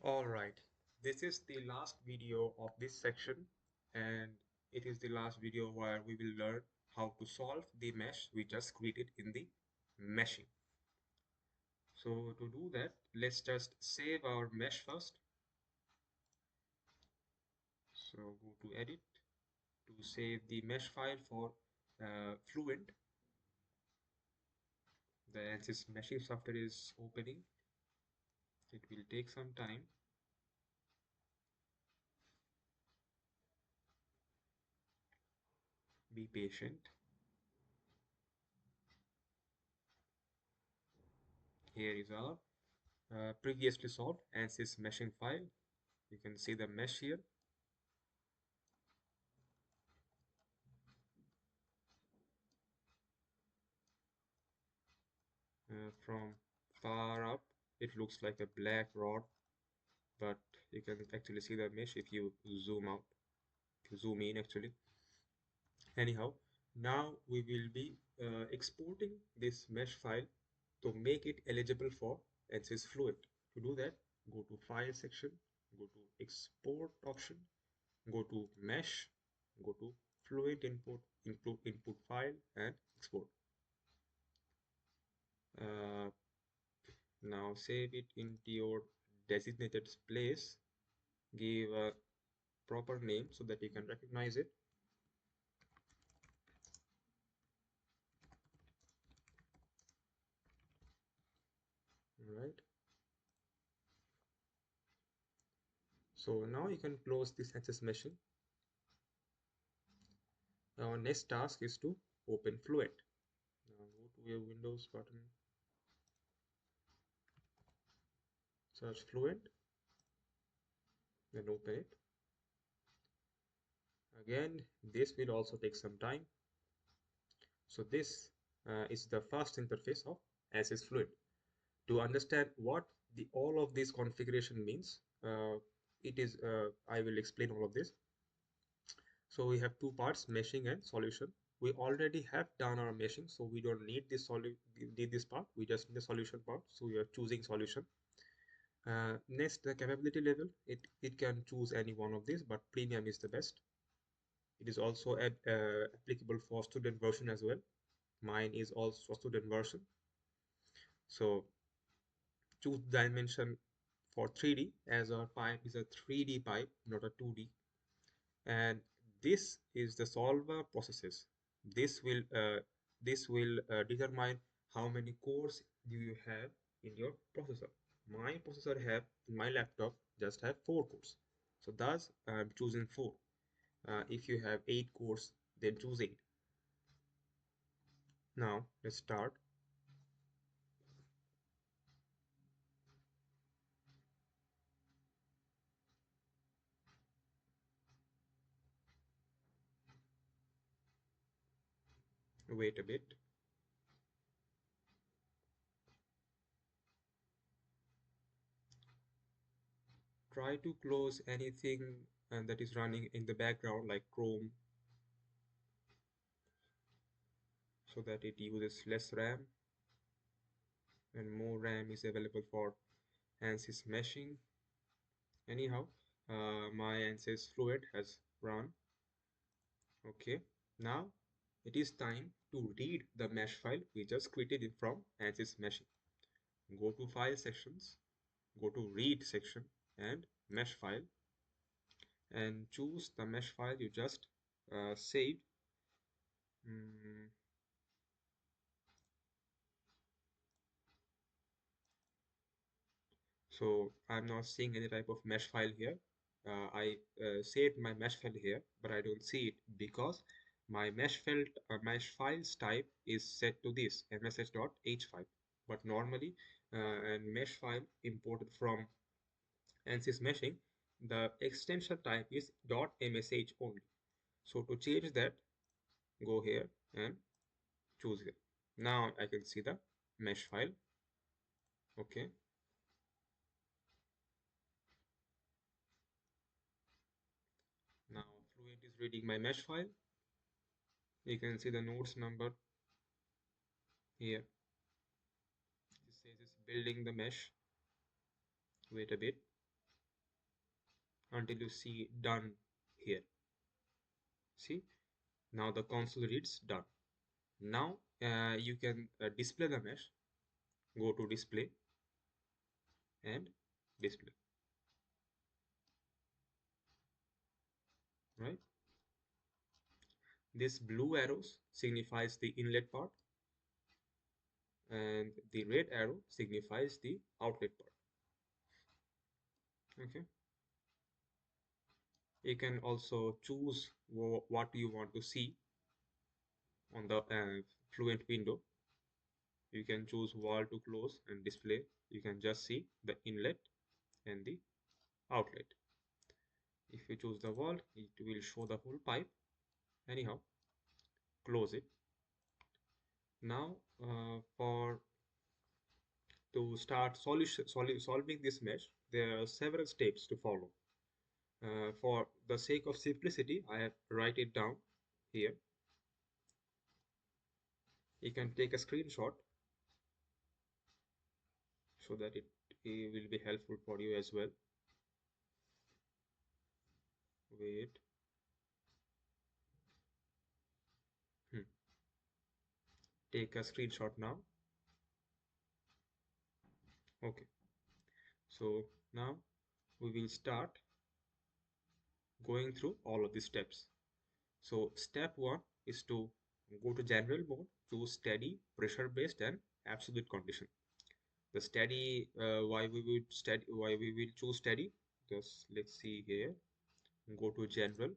Alright, this is the last video of this section, and it is the last video where we will learn how to solve the mesh we just created in the meshing. So to do that, let's just save our mesh first. So go to edit to save the mesh file for Fluent. The ANSYS meshing software is opening. It will take some time. Be patient. Here is our previously solved ANSYS meshing file. You can see the mesh here. From far up, it looks like a black rod, but you can actually see the mesh if you zoom out, if you zoom in actually. Anyhow, now we will be exporting this mesh file to make it eligible for ANSYS Fluent. To do that, go to File section, go to Export option, go to Mesh, go to Fluent input file and export. Now save it into your designated place. Give a proper name so that you can recognize it. All right. So now you can close this access meshing. Our next task is to open Fluent. Now go to your Windows button, search Fluent, then open it. Again, this will also take some time. So this is the first interface of ANSYS Fluent. To understand what all of this configuration means, I will explain all of this. So we have two parts, meshing and solution. We already have done our meshing, so we don't need this part. We just need the solution part. So we are choosing solution. Next, the capability level. It can choose any one of these, but premium is the best. It is also applicable for student version as well. Mine is also student version. So choose dimension for 3D, as our pipe is a 3D pipe, not a 2D. And this is the solver processes. This will determine how many cores do you have in your processor. My processor have in my laptop just have 4 cores, so thus I'm choosing 4. If you have 8 cores, then choose 8. Now let's start. Wait a bit. Try to close anything that is running in the background like Chrome, so that it uses less RAM and more RAM is available for ANSYS meshing. Anyhow, my ANSYS Fluent has run. Okay, now it is time to read the mesh file we just created it from ANSYS meshing. Go to File sections, go to Read section and Mesh file, and choose the mesh file you just saved. So I'm not seeing any type of mesh file here. I saved my mesh file here, but I don't see it because my mesh files type is set to this msh.h5. But normally, a mesh file imported from ANSYS meshing, the extension type is .msh only. So to change that, go here and choose here. Now I can see the mesh file. Okay. Now Fluent is reading my mesh file. You can see the nodes number here. It says it's building the mesh. Wait a bit. until you see done here. See, now the console reads done. Now you can display the mesh. Go to display and display, right? This blue arrows signifies the inlet part and the red arrow signifies the outlet part. Okay. You can also choose what you want to see on the Fluent window. You can choose wall to close and display. You can just see the inlet and the outlet. If you choose the wall, it will show the whole pipe. Anyhow, close it. Now, for to start solving this mesh, there are several steps to follow. For the sake of simplicity, I have write it down here. You can take a screenshot so that it will be helpful for you as well. Wait. Take a screenshot now. Okay. So now we will start going through all of these steps. So step one is to go to general mode, choose steady, pressure based, and absolute condition. The steady, why we will choose steady? Just let's see here. Go to general,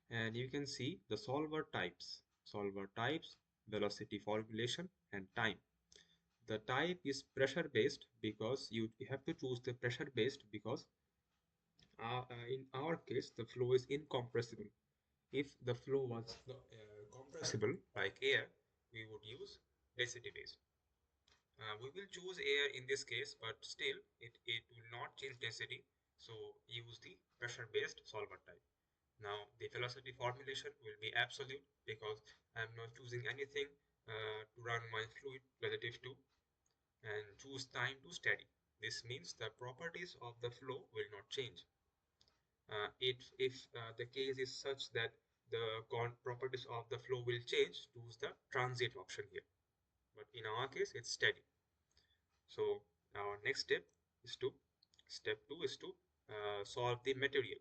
and you can see the solver types. Solver types, velocity formulation, and time. The type is pressure based because you have to choose the pressure based because in our case the flow is incompressible. If the flow was compressible like air, we would use density based. We will choose air in this case, but still it will not change density, so use the pressure based solver type. Now the velocity formulation will be absolute because I am not choosing anything to run my fluid relative to, and choose time to steady. This means the properties of the flow will not change. If the case is such that the properties of the flow will change, choose the transient option here. But in our case, it's steady. So our next step two is to solve the material.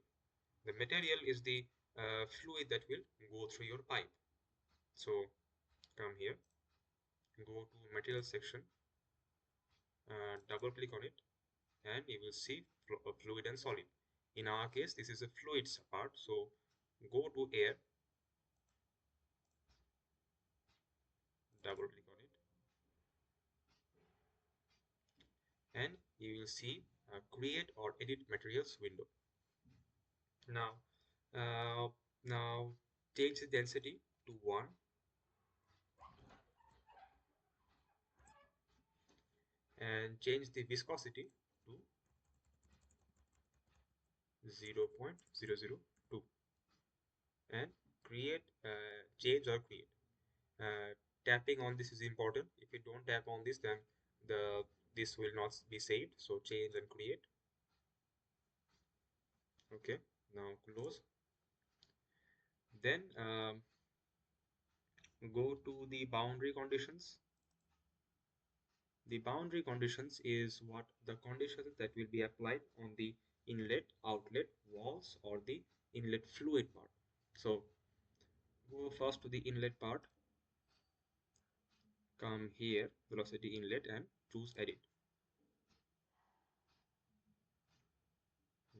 The material is the fluid that will go through your pipe. So come here, go to material section, double click on it, and you will see fluid and solid. In our case, this is a fluids part, so go to air, double click on it, and you will see create or edit materials window. Now, uh, now change the density to 1 and change the viscosity to 0.002 and create, change or create. Tapping on this is important. If you don't tap on this, then this will not be saved. So change and create. Okay, now close. Then go to the boundary conditions. The boundary conditions is what the conditions that will be applied on the inlet, outlet, walls, or the inlet fluid part. So go first to the inlet part, come here, velocity inlet, and choose edit.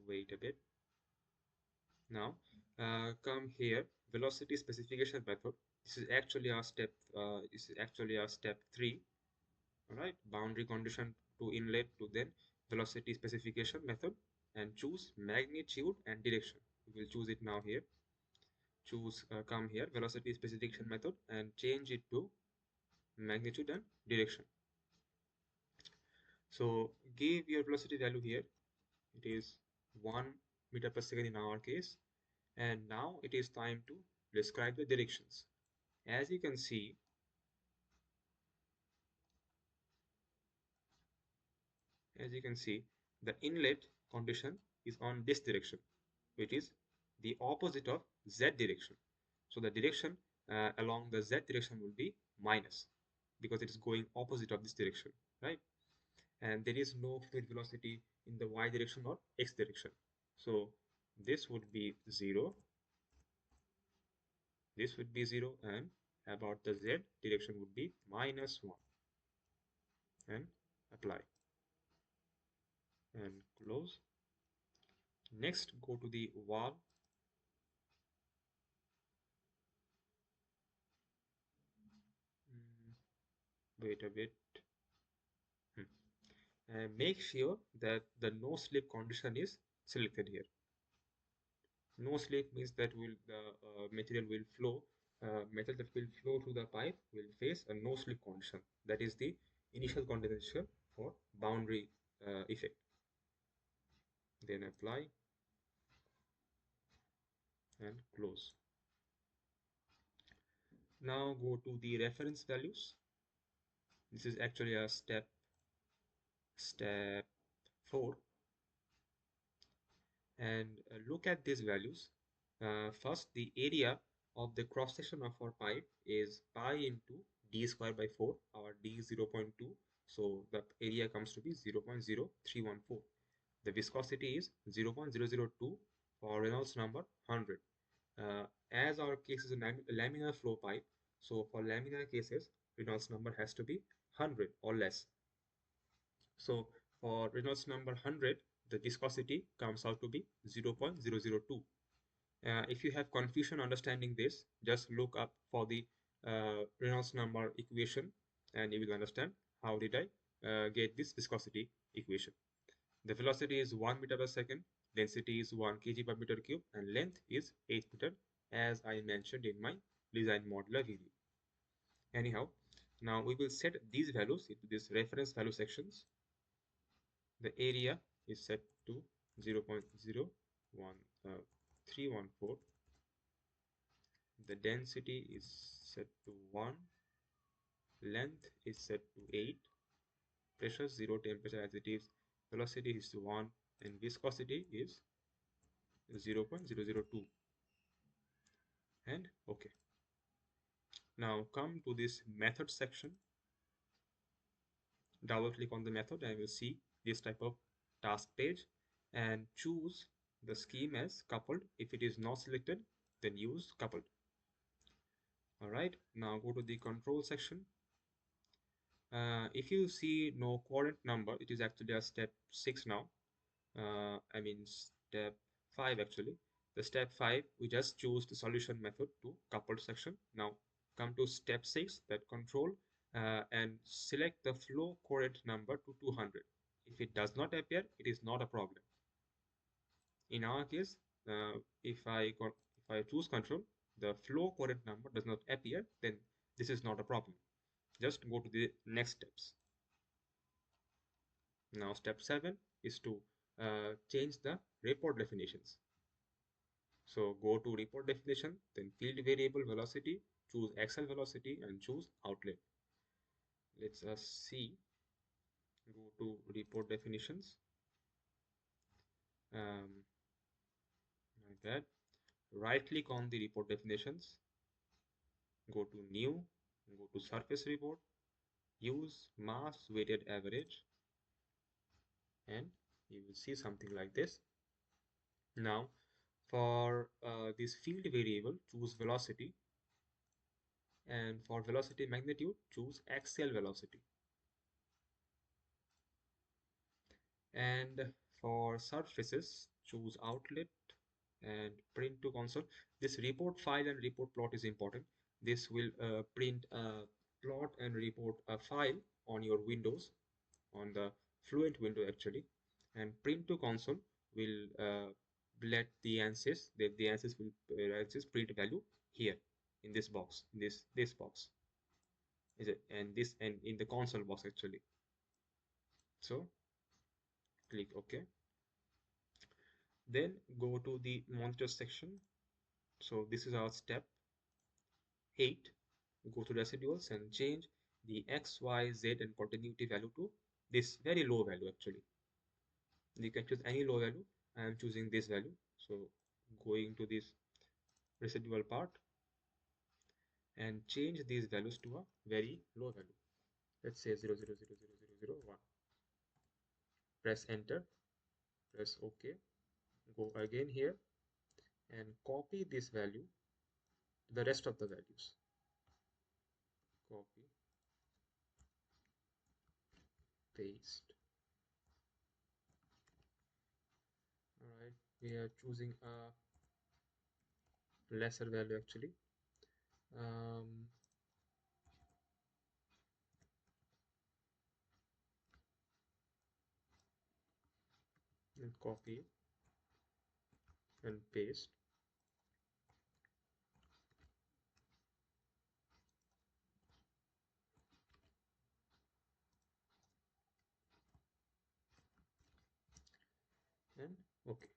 Wait a bit. Now come here, velocity specification method. This is actually our step. This is actually our step 3. All right, boundary condition to inlet to then velocity specification method, and choose magnitude and direction. We will choose it now here. Choose come here, velocity specification method, and change it to magnitude and direction. So give your velocity value here. It is 1 meter per second in our case. And now it is time to describe the directions. As you can see, the inlet condition is on this direction, which is the opposite of z direction. So the direction along the z direction will be minus because it is going opposite of this direction, right? And there is no fluid velocity in the y direction or x direction. So this would be 0, this would be 0, and about the z direction would be -1. And apply and close. Next, go to the wall. Mm, Wait a bit. Hmm. And make sure that the no slip condition is selected here. No slip means that the material will flow, metal that will flow through the pipe will face a no slip condition. That is the initial condition for boundary effect. Then apply and close. Now go to the reference values. This is actually a step 4, and look at these values. First, the area of the cross section of our pipe is pi into d square by 4. Our d is 0.2, so the area comes to be 0.0314. The viscosity is 0.002 for Reynolds number 100. As our case is a laminar flow pipe, so for laminar cases, Reynolds number has to be 100 or less. So for Reynolds number 100, the viscosity comes out to be 0.002. If you have confusion understanding this, just look up for the Reynolds number equation and you will understand how did I get this viscosity equation. The velocity is 1 meter per second, density is 1 kg per meter cube, and length is 8 meter, as I mentioned in my design modeler video. Anyhow, now we will set these values into this reference value sections. The area is set to 0.01314. The density is set to 1. Length is set to 8. Pressure 0, temperature as it is. Velocity is 1, and viscosity is 0.002. And okay. Now come to this method section. Double click on the method and you will see this type of task page, and choose the scheme as coupled. If it is not selected, then use coupled. All right, now go to the control section. If you see no coordinate number, it is actually a step 6 now. I mean step 5 actually. The step 5, we just choose the solution method to coupled section. Now come to step 6, that control, and select the flow coordinate number to 200. If it does not appear, it is not a problem. In our case, if I choose control, the flow coordinate number does not appear, then this is not a problem. Just go to the next steps. Now step 7 is to change the report definitions. So go to report definition, then field variable velocity, choose axial velocity and choose outlet. Let's see. Go to report definitions. Like that. Right click on the report definitions. Go to new. Go to surface report. Use mass weighted average. And you will see something like this. Now for this field variable, choose velocity. And for velocity magnitude, choose axial velocity. And for surfaces, choose outlet and print to console. This report file and report plot is important. This will print a plot and report a file on your windows, on the Fluent window actually, and print to console will let the answers, the answers will answers print value here in this box, this box is it, and this, and in the console box actually. So click OK. Then go to the monitor section. So this is our step 8. Go to residuals and change the X, Y, Z and continuity value to this very low value actually. You can choose any low value. I am choosing this value. So going to this residual part and change these values to a very low value. Let's say 0.0000001. Press enter, press OK, go again here and copy this value to the rest of the values. Copy, paste. All right, we are choosing a lesser value actually. Um, and copy and paste. And okay.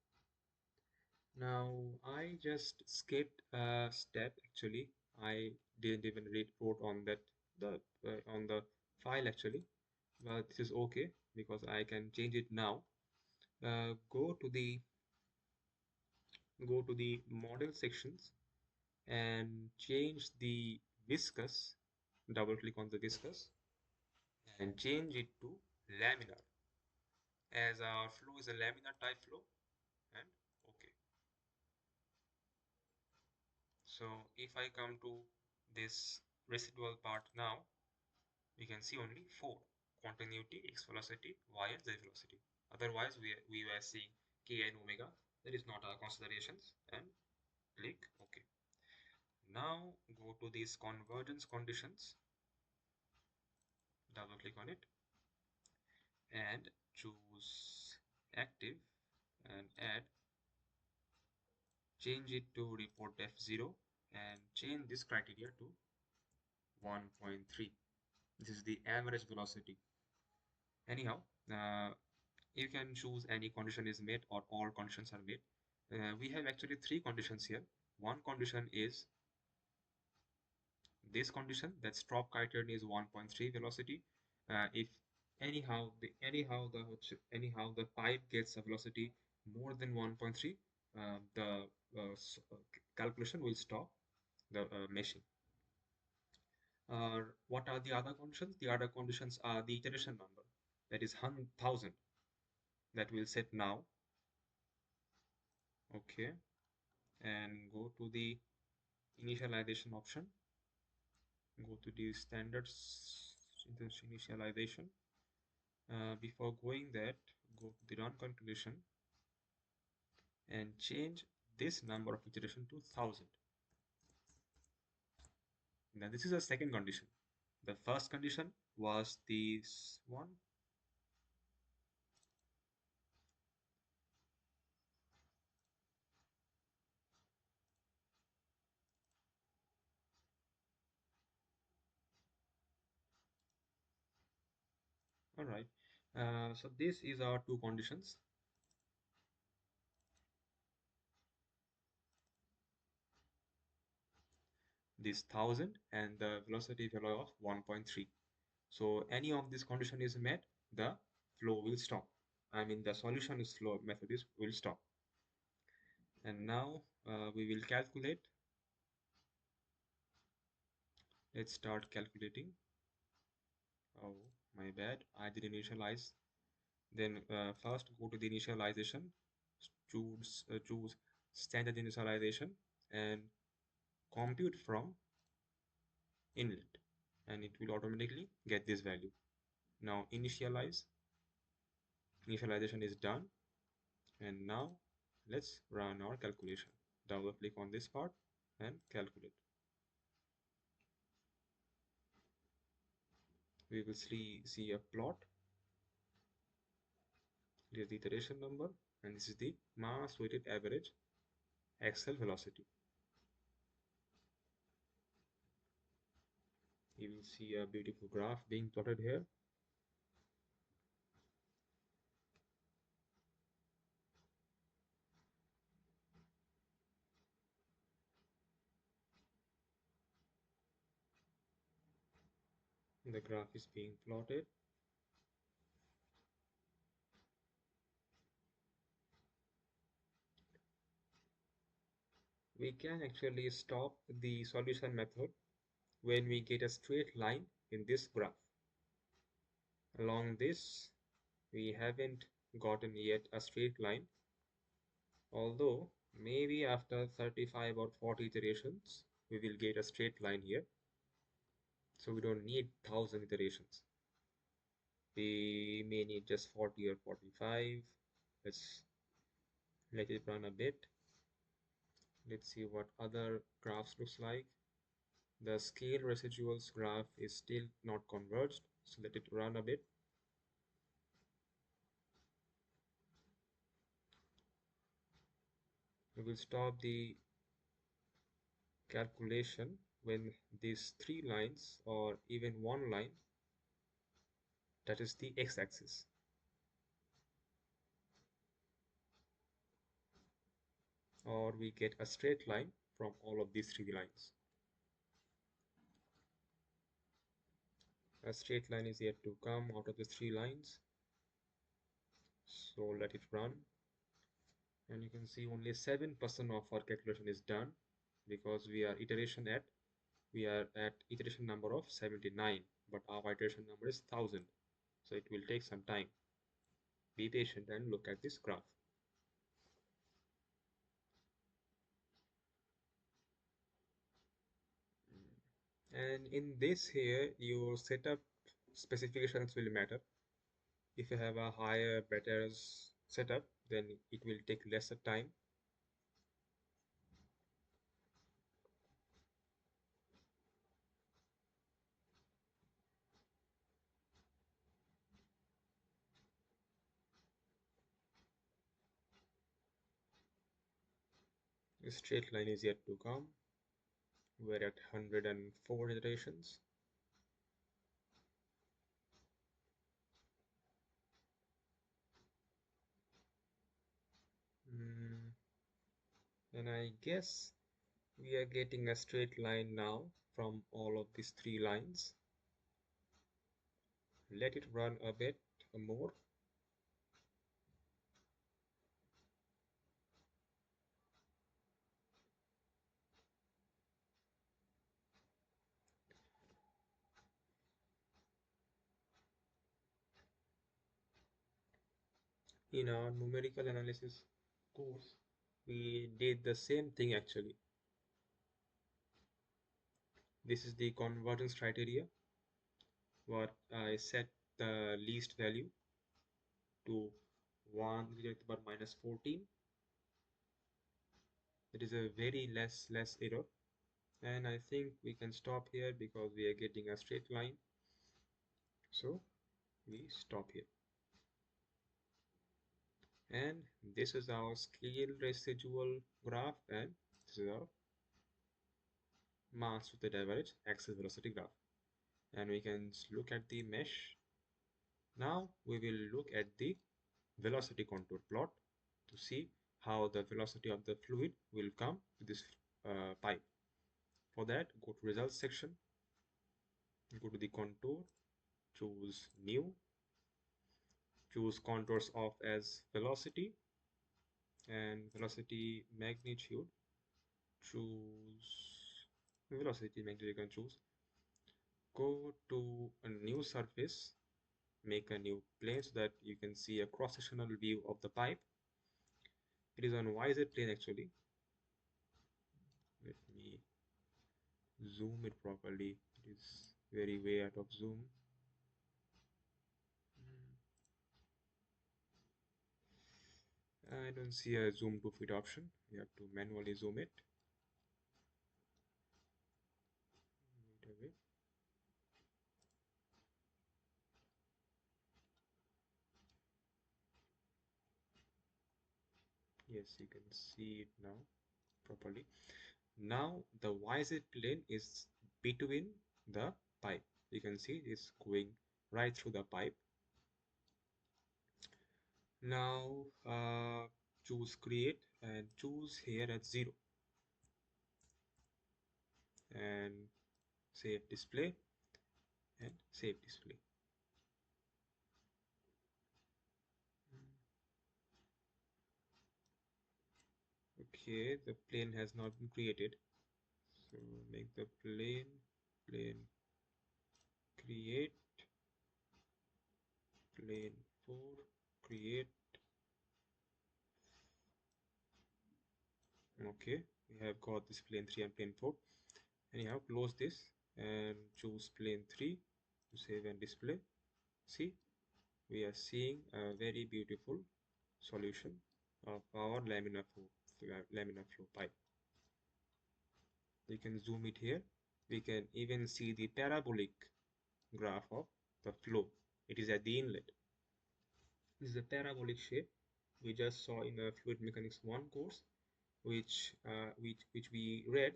Now I just skipped a step actually. I didn't even read code on that on the file actually. But this is okay because I can change it now. Go to the model sections and change the viscous. Double click on the viscous and change it to laminar, as our flow is a laminar type flow. And okay. So if I come to this residual part now, we can see only four: continuity, x velocity, y, and z velocity. Otherwise, we were seeing k and omega. That is not our considerations. And click OK. Now go to these convergence conditions, double click on it, and choose active and add, change it to report F0 and change this criteria to 1.3. This is the average velocity. Anyhow, you can choose any condition is met or all conditions are met. We have actually three conditions here. One condition is this condition, that stop criterion is 1.3 velocity. If anyhow the pipe gets a velocity more than 1.3, the calculation will stop the meshing. What are the other conditions? The other conditions are the iteration number, that is 1,000, that we'll set now. Okay, and go to the initialization option, go to the standards initialization. Before going that, go to the run calculation and change this number of iteration to 1,000. Now this is a second condition. The first condition was this one. All right. So this is our two conditions. This 1,000 and the velocity value of 1.3. So any of this condition is met, the flow will stop. I mean the solution is flow method is will stop. And now we will calculate. Let's start calculating. Oh, my bad. I did initialize. Then first go to the initialization, choose standard initialization and compute from inlet, and it will automatically get this value. Now initialization is done, and now let's run our calculation. Double click on this part and calculate. We will see a plot. Here's the iteration number, and this is the mass weighted average axial velocity. You will see a beautiful graph being plotted here. The graph is being plotted. We can actually stop the solution method when we get a straight line in this graph. Along this, we haven't gotten yet a straight line, although maybe after 35 or 40 iterations, we will get a straight line here. So we don't need 1000 iterations. We may need just 40 or 45. Let's let it run a bit. Let's see what other graphs looks like. The scale residuals graph is still not converged, so let it run a bit. We will stop the calculation when these three lines or even one line, that is the x-axis, or we get a straight line from all of these three lines. A straight line is yet to come out of the three lines, so let it run. And you can see only 7% of our calculation is done because we are at iteration number of 79, but our iteration number is 1000, so it will take some time. Be patient and look at this graph. And in this here, your setup specifications will matter. If you have a higher, better setup, then it will take lesser time. The straight line is yet to come. We're at 104 iterations. And I guess we are getting a straight line now from all of these three lines. Let it run a bit more. In our numerical analysis course, we did the same thing actually. This is the convergence criteria where I set the least value to 1 to the power minus 14. It is a very less error, and I think we can stop here because we are getting a straight line, so we stop here. And this is our scale residual graph, and this is our mass with the divergence axis velocity graph. And we can look at the mesh. Now we will look at the velocity contour plot to see how the velocity of the fluid will come to this pipe. For that, go to results section, go to the contour, choose new, choose contours of as velocity and velocity magnitude, choose velocity magnitude. You can choose, go to a new surface, make a new plane so that you can see a cross-sectional view of the pipe. It is on YZ plane actually. Let me zoom it properly. It is very way out of zoom. I don't see a zoom to fit option. You have to manually zoom it. Wait a bit. Yes, you can see it now properly. Now the YZ plane is between the pipe. You can see it's going right through the pipe. Now choose create and choose here at 0 and save display and save display. Okay, the plane has not been created. So make the plane create, plane 4, create. Okay, we have got this plane 3 and plane 4. Anyhow, close this and choose plane 3 to save and display. See, we are seeing a very beautiful solution of our laminar flow pipe. We can zoom it here. We can even see the parabolic graph of the flow. It is at the inlet. This is a parabolic shape we just saw in the fluid mechanics 1 course, which we read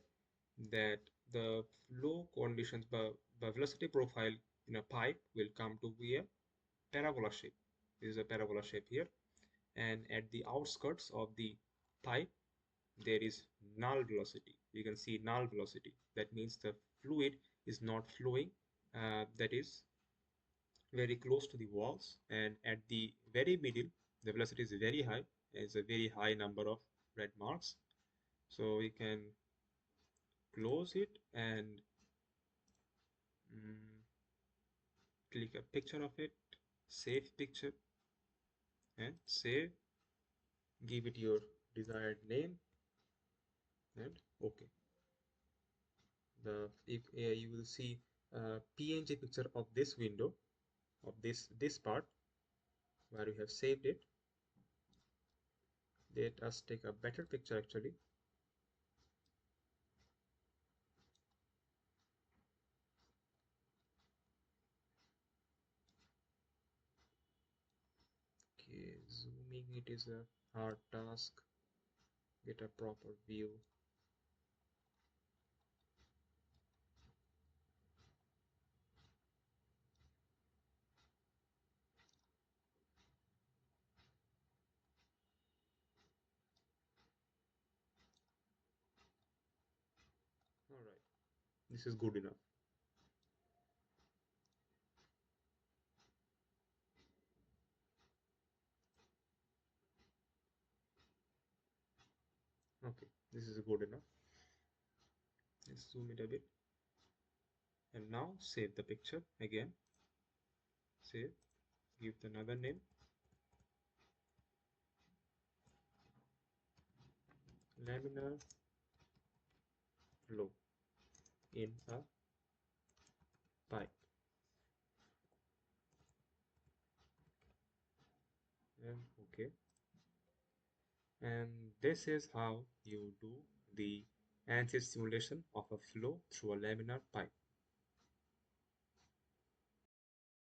that the flow conditions, the velocity profile in a pipe will come to be a parabola shape. This is a parabola shape here, and at the outskirts of the pipe there is null velocity. You can see null velocity. That means the fluid is not flowing. That is very close to the walls, and at the very middle the velocity is very high. It's a very high number of red marks. So we can close it and mm, click a picture of it, save picture, and save, give it your desired name, and okay. The if you will see a PNG picture of this window, of this part where you have saved it. Let us take a better picture actually. Okay, zooming it is a hard task. Get a proper view. All right, this is good enough. Okay, this is good enough. Let's zoom it a bit. And now save the picture again. Save, give it another name. Laminar flow in a pipe. And okay. And this is how you do the ANSYS simulation of a flow through a laminar pipe.